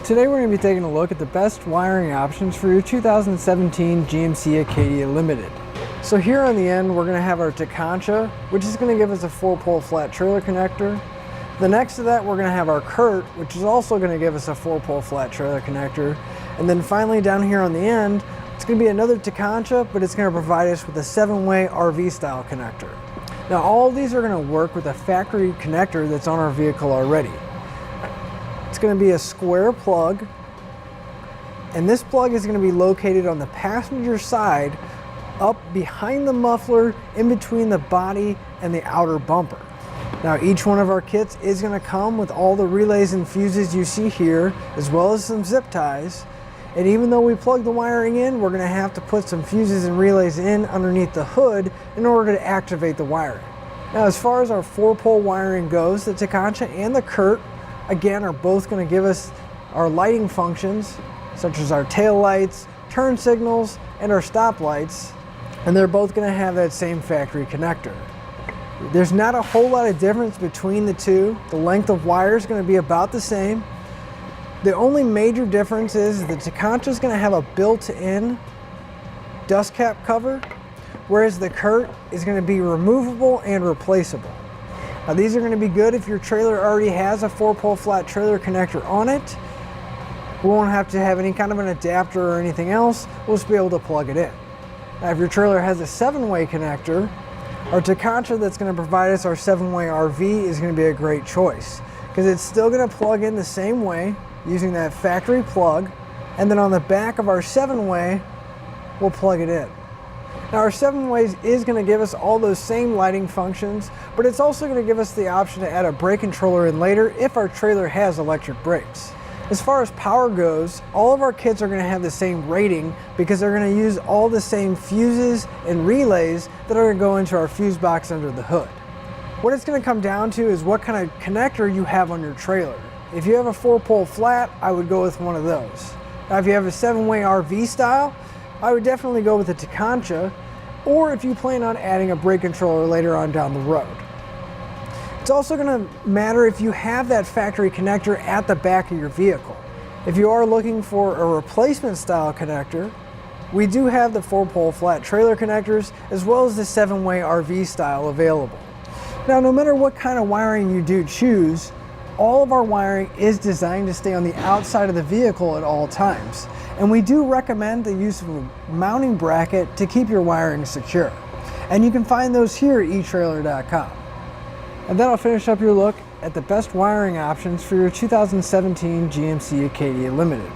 Today we're going to be taking a look at the best wiring options for your 2017 GMC Acadia Limited. So here on the end we're going to have our Tekonsha, which is going to give us a 4-pole flat trailer connector. The next to that we're going to have our Curt, which is also going to give us a 4-pole flat trailer connector. And then finally down here on the end, it's going to be another Tekonsha, but it's going to provide us with a 7-way RV style connector. Now all of these are going to work with a factory connector that's on our vehicle already. It's going to be a square plug, and this plug is going to be located on the passenger side up behind the muffler in between the body and the outer bumper. Now each one of our kits is going to come with all the relays and fuses you see here, as well as some zip ties. And even though we plug the wiring in, we're going to have to put some fuses and relays in underneath the hood in order to activate the wiring. Now as far as our 4-pole wiring goes, the Tekonsha and the Curt again are both going to give us our lighting functions, such as our tail lights, turn signals, and our stop lights, and they're both going to have that same factory connector. There's not a whole lot of difference between the two. The length of wire is going to be about the same. The only major difference is the Tekonsha is going to have a built-in dust cap cover, whereas the Curt is going to be removable and replaceable. Now these are going to be good if your trailer already has a 4-pole flat trailer connector on it. We won't have to have any kind of an adapter or anything else. We'll just be able to plug it in. Now if your trailer has a 7-way connector, our Tekonsha that's going to provide us our 7-way RV is going to be a great choice, because it's still going to plug in the same way using that factory plug, and then on the back of our 7-way we'll plug it in. Now our 7-ways is going to give us all those same lighting functions, but it's also going to give us the option to add a brake controller in later if our trailer has electric brakes. As far as power goes, all of our kits are going to have the same rating because they're going to use all the same fuses and relays that are going to go into our fuse box under the hood. What it's going to come down to is what kind of connector you have on your trailer. If you have a 4-pole flat, I would go with one of those. Now if you have a 7-way RV style, I would definitely go with the Tekonsha, or if you plan on adding a brake controller later on down the road. It's also going to matter if you have that factory connector at the back of your vehicle. If you are looking for a replacement style connector, we do have the 4-pole flat trailer connectors as well as the 7-way RV style available. Now no matter what kind of wiring you do choose, all of our wiring is designed to stay on the outside of the vehicle at all times. And we do recommend the use of a mounting bracket to keep your wiring secure. And you can find those here at etrailer.com. And that'll finish up your look at the best wiring options for your 2017 GMC Acadia Limited.